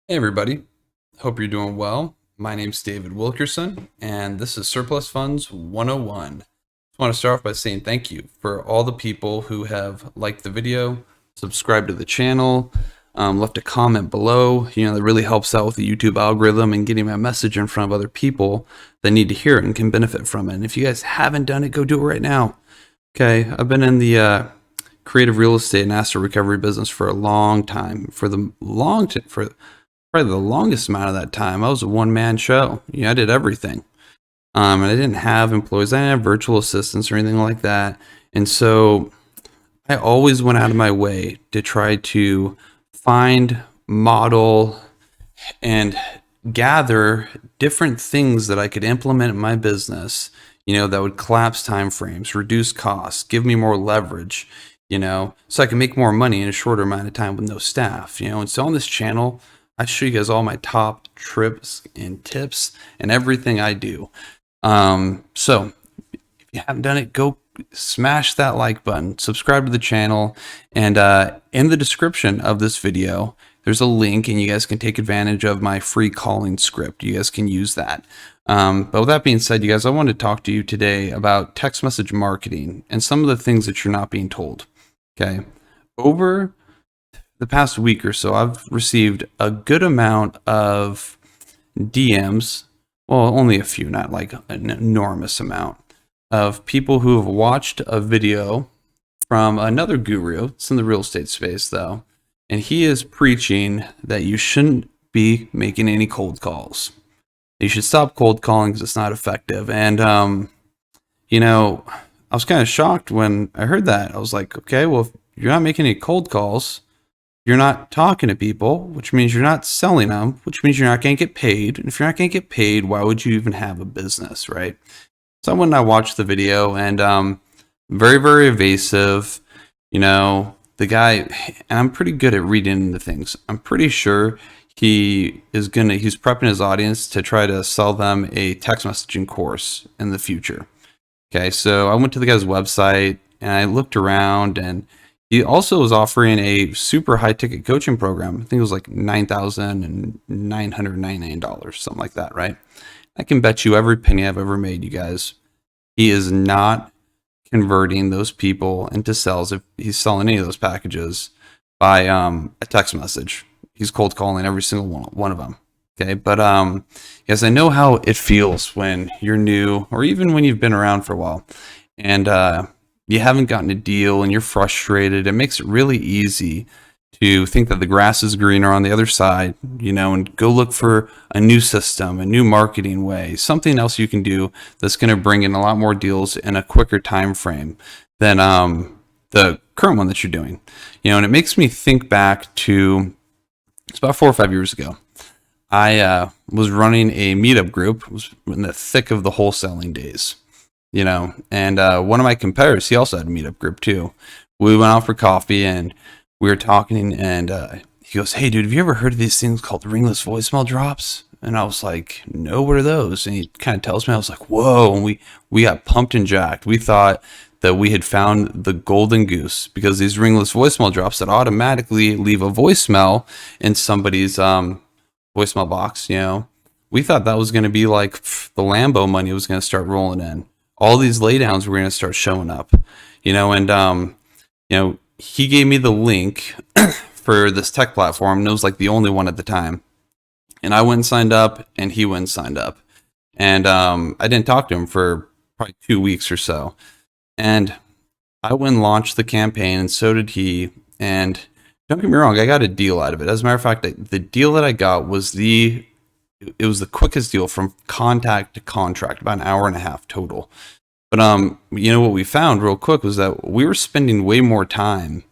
Hey everybody, hope you're doing well. My name's David Wilkerson, and this is Surplus Funds 101. I want to start off by saying thank you for all the people who have liked the video, subscribed to the channel, left a comment below. That really helps out with the YouTube algorithm and getting my message in front of other people that need to hear it and can benefit from it. And if you guys haven't done it, go do it right now. Okay, I've been in the creative real estate and asset recovery business for a long time. For probably the longest amount of that time, I was a one-man show. I did everything. And I didn't have employees. I didn't have virtual assistants or anything like that. And so I always went out of my way to try to find, model, and gather different things that I could implement in my business, that would collapse time frames, reduce costs, give me more leverage, so I can make more money in a shorter amount of time with no staff, And so on this channel, I show you guys all my top trips and tips and everything I do. So if you haven't done it, go smash that like button, subscribe to the channel, and in the description of this video, there's a link and you guys can take advantage of my free calling script. You guys can use that. But with that being said, you guys, I want to talk to you today about text message marketing and some of the things that you're not being told. Okay. Over the past week or so, I've received a good amount of DMs. Well, only a few, not like an enormous amount, of people who have watched a video from another guru. It's in the real estate space, though. And he is preaching that you shouldn't be making any cold calls. You should stop cold calling because it's not effective. And, I was kind of shocked when I heard that. I was like, okay, well, if you're not making any cold calls, you're not talking to people, which means you're not selling them, which means you're not going to get paid. And if you're not going to get paid, why would you even have a business, right? So when I watched the video, and very, very evasive, the guy, and I'm pretty good at reading into things. I'm pretty sure he's prepping his audience to try to sell them a text messaging course in the future. Okay, so I went to the guy's website and I looked around, and he also was offering a super high ticket coaching program. I think it was like $9,999, something like that, right? I can bet you every penny I've ever made, you guys, he is not converting those people into sales if he's selling any of those packages by a text message. He's cold calling every single one of them. Okay, but yes, I know how it feels when you're new, or even when you've been around for a while, and you haven't gotten a deal and you're frustrated. It makes it really easy to think that the grass is greener on the other side, and go look for a new system, a new marketing way, something else you can do that's going to bring in a lot more deals in a quicker time frame than the current one that you're doing. And it makes me think back to, it's about 4 or 5 years ago. I was running a meetup group. It was in the thick of the wholesaling days. And one of my competitors, he also had a meetup group too. We went out for coffee and we were talking, and he goes, "Hey dude, have you ever heard of these things called Ringless voicemail drops?" And I was like, "No, what are those?" And he kind of tells me. I was like, "Whoa." And we got pumped and jacked. We thought that we had found the golden goose, because these ringless voicemail drops that automatically leave a voicemail in somebody's voicemail box, we thought that was going to be like the Lambo money was going to start rolling in. All these laydowns were going to start showing up, and he gave me the link for this tech platform, and it was like the only one at the time. And I went and signed up, and he went and signed up. And I didn't talk to him for probably 2 weeks or so. And I went and launched the campaign, and so did he. And don't get me wrong, I got a deal out of it. As a matter of fact, the deal that I got was the quickest deal from contact to contract, about an hour and a half total. But what we found real quick was that we were spending way more time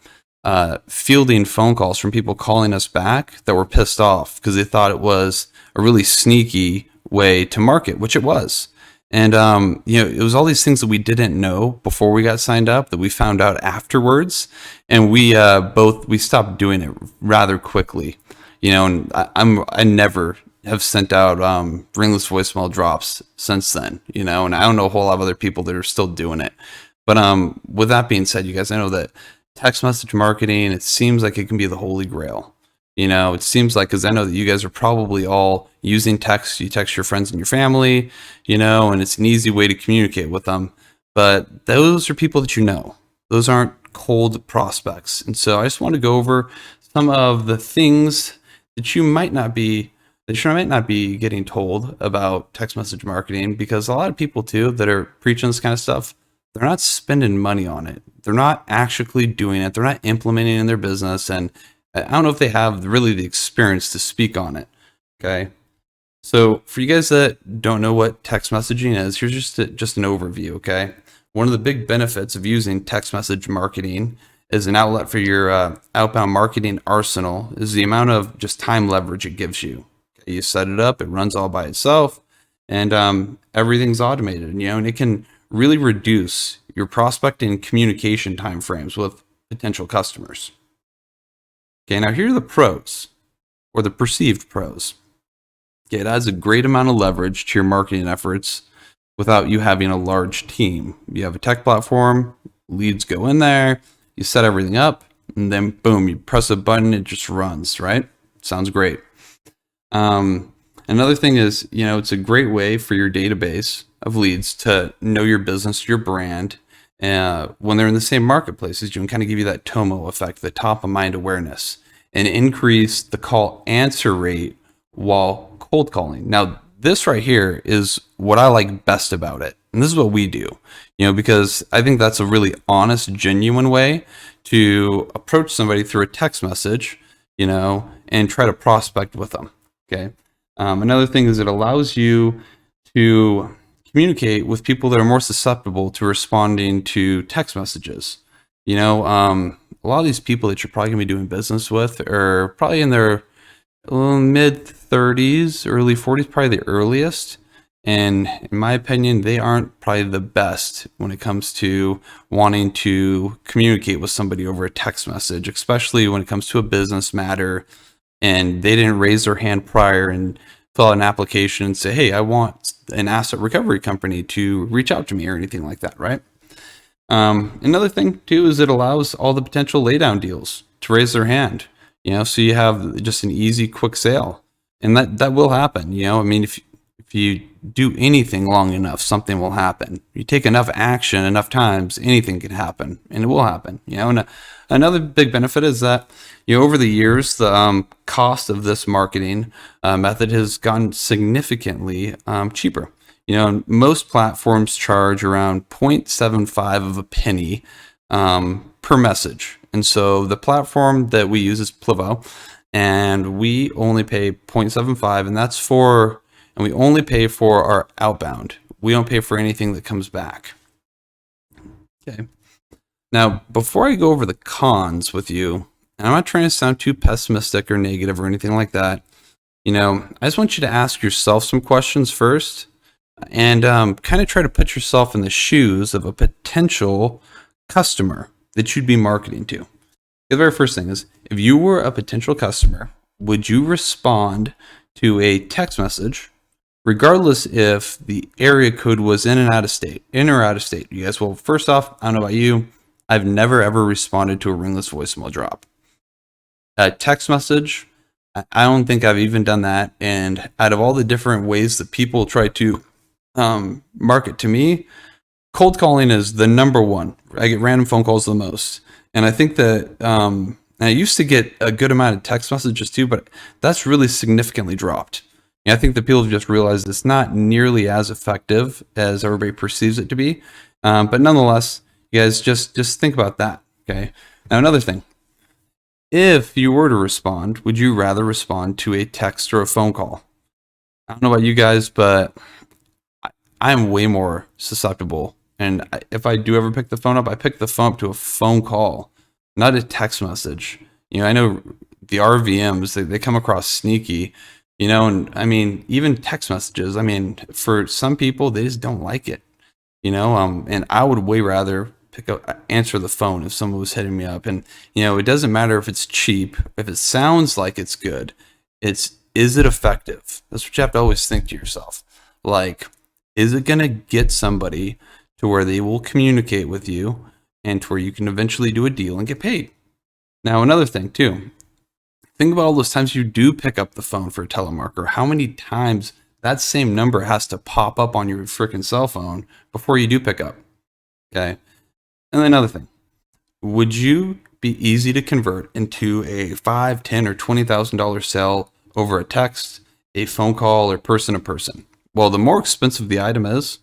fielding phone calls from people calling us back that were pissed off because they thought it was a really sneaky way to market, which it was. And it was all these things that we didn't know before we got signed up that we found out afterwards, and we stopped doing it rather quickly. And I never have sent out ringless voicemail drops since then, and I don't know a whole lot of other people that are still doing it. But with that being said, you guys, I know that text message marketing, it seems like it can be the holy grail. It seems like, because I know that you guys are probably all using text. You text your friends and your family, and it's an easy way to communicate with them. But those are people that you know. Those aren't cold prospects. And so I just want to go over some of the things that you might not be getting told about text message marketing, because a lot of people too that are preaching this kind of stuff, they're not spending money on it. They're not actually doing it. They're not implementing it in their business. And I don't know if they have really the experience to speak on it. Okay. So for you guys that don't know what text messaging is, here's just an overview. Okay. One of the big benefits of using text message marketing as an outlet for your outbound marketing arsenal is the amount of just time leverage it gives you. Okay? You set it up, it runs all by itself, and everything's automated. And it can really reduce your prospecting communication timeframes with potential customers. Okay, now here are the pros, or the perceived pros. Okay, it adds a great amount of leverage to your marketing efforts without you having a large team. You have a tech platform, leads go in there, you set everything up, and then boom, you press a button, it just runs, right? Sounds great. Another thing is, it's a great way for your database of leads to know your business, your brand, when they're in the same marketplaces. You can kind of give you that TOMO effect, the top of mind awareness, and increase the call answer rate while cold calling. Now, this right here is what I like best about it. And this is what we do, because I think that's a really honest, genuine way to approach somebody through a text message, and try to prospect with them. Okay. Another thing is it allows you to communicate with people that are more susceptible to responding to text messages. A lot of these people that you're probably gonna be doing business with are probably in their mid 30s, early 40s, probably the earliest. And in my opinion, they aren't probably the best when it comes to wanting to communicate with somebody over a text message, especially when it comes to a business matter and they didn't raise their hand prior and fill out an application and say, hey, I want an asset recovery company to reach out to me or anything like that, right? Another thing too is it allows all the potential laydown deals to raise their hand, so you have just an easy, quick sale. And that will happen. I mean, if you do anything long enough, something will happen. You take enough action enough times, anything can happen, and it will happen. And another big benefit is that over the years, the cost of this marketing method has gotten significantly cheaper. Most platforms charge around 0.75 of a penny per message. And so the platform that we use is Plivo, and we only pay 0.75, and we only pay for our outbound. We don't pay for anything that comes back. Okay. Now, before I go over the cons with you, and I'm not trying to sound too pessimistic or negative or anything like that, I just want you to ask yourself some questions first, and kind of try to put yourself in the shoes of a potential customer that you'd be marketing to. The very first thing is, if you were a potential customer, would you respond to a text message regardless if the area code was in or out of state? You guys, well, first off, I don't know about you, I've never ever responded to a Ringless voicemail drop. A text message, I don't think I've even done that. And out of all the different ways that people try to market to me, cold calling is the number one. I get random phone calls the most. And I think that I used to get a good amount of text messages too, but that's really significantly dropped. I think that people have just realized it's not nearly as effective as everybody perceives it to be. But nonetheless, you guys just think about that. Okay. Now, another thing, if you were to respond, would you rather respond to a text or a phone call? I don't know about you guys, but I'm way more susceptible. And if I do ever pick the phone up, I pick the phone up to a phone call, not a text message. I know the RVMs, they come across sneaky, and I mean, even text messages, I mean, for some people, they just don't like it, and I would way rather answer the phone if someone was hitting me up. And, it doesn't matter if it's cheap, if it sounds like it's good, is it effective? That's what you have to always think to yourself. Like, is it going to get somebody to where they will communicate with you and to where you can eventually do a deal and get paid? Now, another thing too, Think about all those times you do pick up the phone for a telemarketer. How many times that same number has to pop up on your freaking cell phone before you do pick up? Okay. And then another thing, would you be easy to convert into a $5, $10, or $20,000 sale over a text, a phone call, or person to person? Well, the more expensive the item is,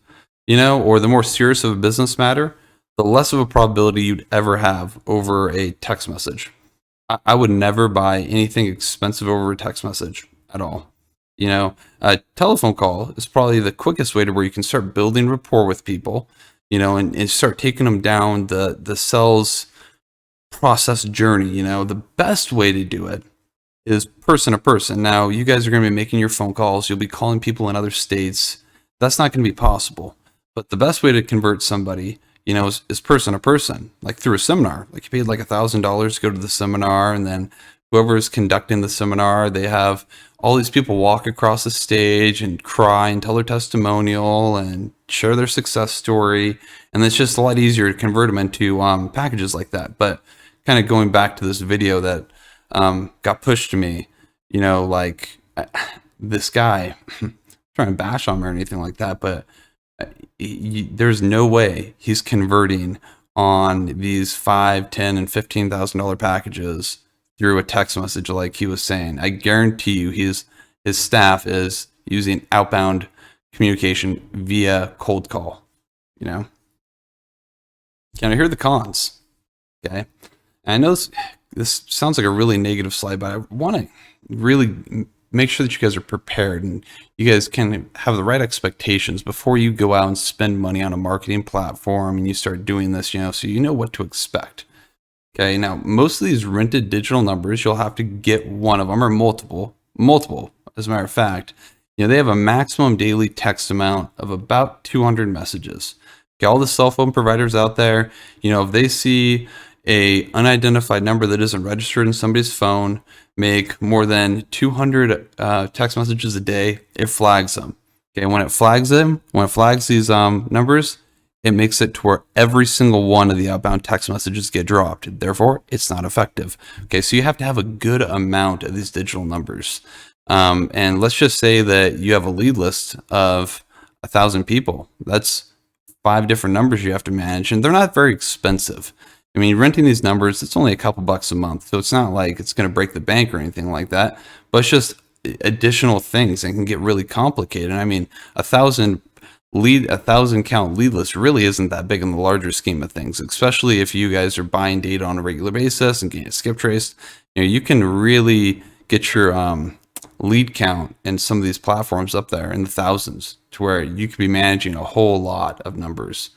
or the more serious of a business matter, the less of a probability you'd ever have over a text message. I would never buy anything expensive over a text message at all. A telephone call is probably the quickest way to where you can start building rapport with people, and start taking them down the sales process journey. The best way to do it is person to person. Now, you guys are going to be making your phone calls. You'll be calling people in other states. That's not going to be possible. But the best way to convert somebody, is person to person, like through a seminar. Like you paid like $1,000 to go to the seminar, and then whoever is conducting the seminar, they have all these people walk across the stage and cry and tell their testimonial and share their success story. And it's just a lot easier to convert them into packages like that. But kind of going back to this video that got pushed to me, this guy, trying to bash on him or anything like that, but there's no way he's converting on these $5, $10, and $15,000 packages through a text message like he was saying. I guarantee you his staff is using outbound communication via cold call. Can I hear the cons? Okay. And I know this sounds like a really negative slide, but I want to really make sure that you guys are prepared and you guys can have the right expectations before you go out and spend money on a marketing platform and you start doing this, so you know what to expect. Okay, now most of these rented digital numbers, you'll have to get one of them or multiple, as a matter of fact. They have a maximum daily text amount of about 200 messages. Okay, all the cell phone providers out there, if they see a unidentified number that isn't registered in somebody's phone make more than 200 text messages a day, it flags them. Okay, when it flags these numbers, it makes it to where every single one of the outbound text messages get dropped. Therefore, it's not effective. Okay, so you have to have a good amount of these digital numbers. And let's just say that you have a lead list of 1,000 people. That's 5 different numbers you have to manage, and they're not very expensive. I mean, renting these numbers, it's only a couple bucks a month, so it's not like it's going to break the bank or anything like that, but it's just additional things and can get really complicated. I mean, 1,000 count lead list really isn't that big in the larger scheme of things, especially if you guys are buying data on a regular basis and getting it skip traced. You can really get your lead count in some of these platforms up there in the thousands to where you could be managing a whole lot of numbers.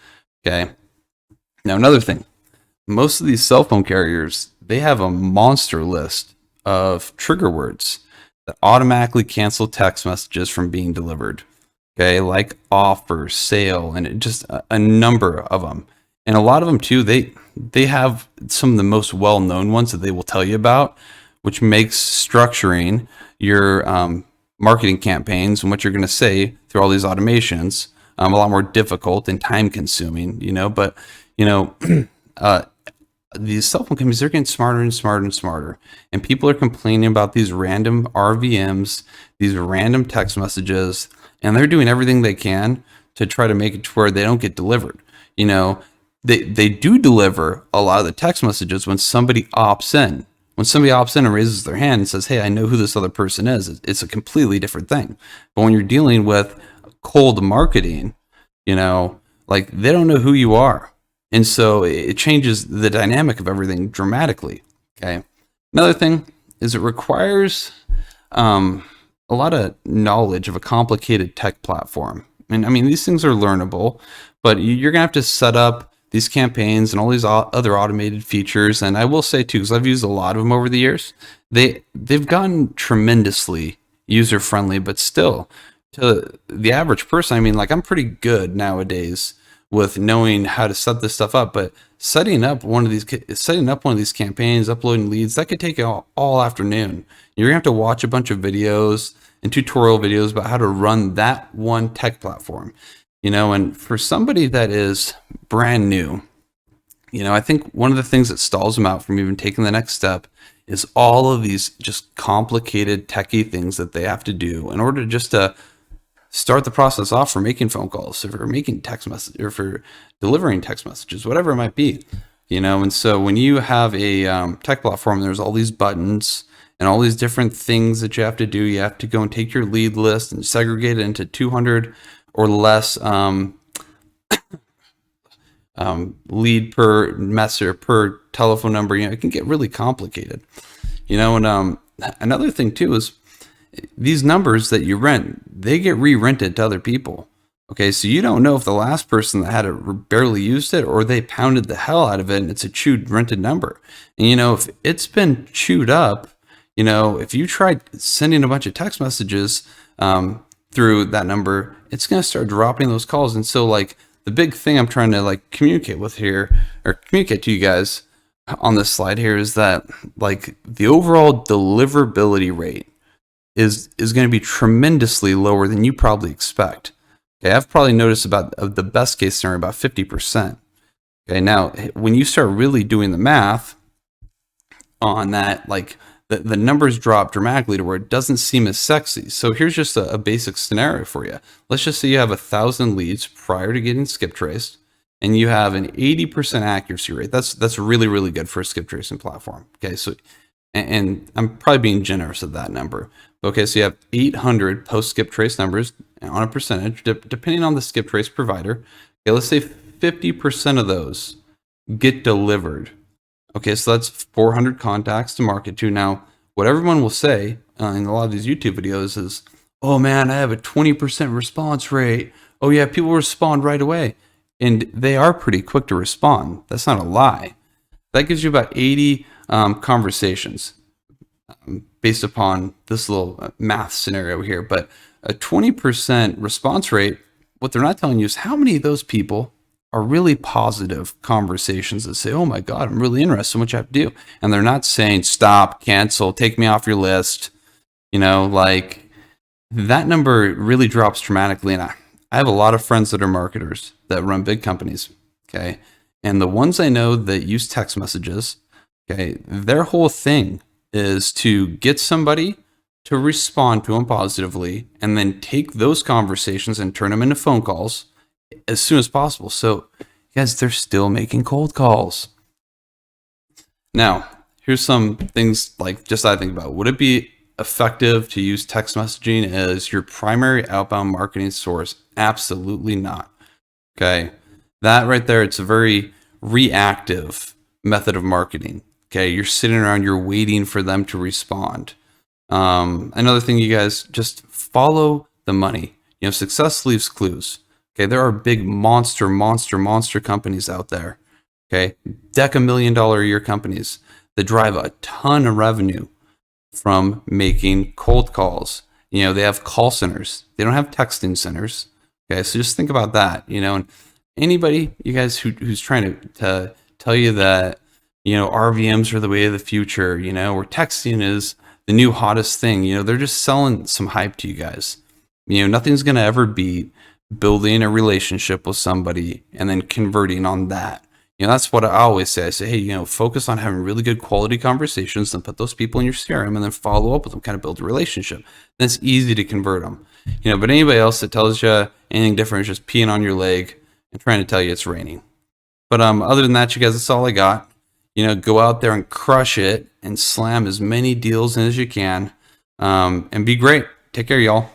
Okay. Now, another thing, most of these cell phone carriers, they have a monster list of trigger words that automatically cancel text messages from being delivered. Okay, like offer, sale, and just a number of them. And a lot of them too, they have some of the most well-known ones that they will tell you about, which makes structuring your marketing campaigns and what you're going to say through all these automations a lot more difficult and time-consuming. But these cell phone companies, they're getting smarter and smarter and smarter. And people are complaining about these random RVMs, these random text messages, and they're doing everything they can to try to make it to where they don't get delivered. They do deliver a lot of the text messages when somebody opts in. When somebody opts in and raises their hand and says, hey, I know who this other person is, it's a completely different thing. But when you're dealing with cold marketing, they don't know who you are. And so it changes the dynamic of everything dramatically. Okay. Another thing is it requires a lot of knowledge of a complicated tech platform. And I mean, these things are learnable, but you're going to have to set up these campaigns and all these other automated features. And I will say too, because I've used a lot of them over the years, they've gotten tremendously user friendly, but still to the average person, I mean, I'm pretty good nowadays with knowing how to set this stuff up, but setting up one of these campaigns, uploading leads, that could take all afternoon. You're gonna have to watch a bunch of videos and tutorial videos about how to run that one tech platform. And for somebody that is brand new, I think one of the things that stalls them out from even taking the next step is all of these just complicated techie things that they have to do in order just to start the process off for making phone calls, or for making text messages, or for delivering text messages, whatever it might be, And so when you have a tech platform, there's all these buttons and all these different things that you have to do. You have to go and take your lead list and segregate it into 200 or less lead per message or per telephone number. It can get really complicated, and another thing too is these numbers that you rent, they get re-rented to other people. Okay, so you don't know if the last person that had it barely used it, or they pounded the hell out of it and it's a chewed rented number. And if it's been chewed up, if you tried sending a bunch of text messages through that number, it's going to start dropping those calls. And so the big thing I'm trying to communicate with here, or communicate to you guys on this slide here, is that the overall deliverability rate is going to be tremendously lower than you probably expect. Okay, I've probably noticed about the best case scenario about 50%. Okay, now when you start really doing the math on that, the numbers drop dramatically to where it doesn't seem as sexy. So here's just a basic scenario for you. Let's just say you have 1,000 leads prior to getting skip traced, and you have an 80% accuracy rate. That's really, really good for a skip tracing platform. Okay, so and I'm probably being generous at that number. Okay, so you have 800 post skip trace numbers on a percentage, depending on the skip trace provider. Okay, let's say 50% of those get delivered. Okay, so that's 400 contacts to market to. Now, what everyone will say in a lot of these YouTube videos is, oh man, I have a 20% response rate. Oh yeah, people respond right away. And they are pretty quick to respond. That's not a lie. That gives you about 80 conversations based upon this little math scenario here. But a 20% response rate, what they're not telling you is how many of those people are really positive conversations that say, oh my God, I'm really interested in what you have to do. And they're not saying, stop, cancel, take me off your list. That number really drops dramatically. And I have a lot of friends that are marketers that run big companies. Okay. And the ones I know that use text messages, okay, their whole thing is to get somebody to respond to them positively and then take those conversations and turn them into phone calls as soon as possible. So, guys, they're still making cold calls. Now, here's some things just I think about. Would it be effective to use text messaging as your primary outbound marketing source? Absolutely not. Okay. That right there, it's a very reactive method of marketing. Okay. You're sitting around, you're waiting for them to respond. Another thing, you guys, just follow the money. Success leaves clues. Okay. There are big monster companies out there. Okay. $1 a year companies that drive a ton of revenue from making cold calls. They have call centers. They don't have texting centers. Okay. So just think about that, and anybody, you guys, who's trying to tell you that, RVMs are the way of the future, or texting is the new hottest thing, they're just selling some hype to you guys. Nothing's going to ever beat building a relationship with somebody and then converting on that. That's what I always say. I say, hey, focus on having really good quality conversations and put those people in your CRM and then follow up with them, kind of build a relationship. Then it's easy to convert them. But anybody else that tells you anything different is just peeing on your leg and trying to tell you it's raining. But other than that, you guys, that's all I got. Go out there and crush it and slam as many deals in as you can, and be great. Take care, y'all.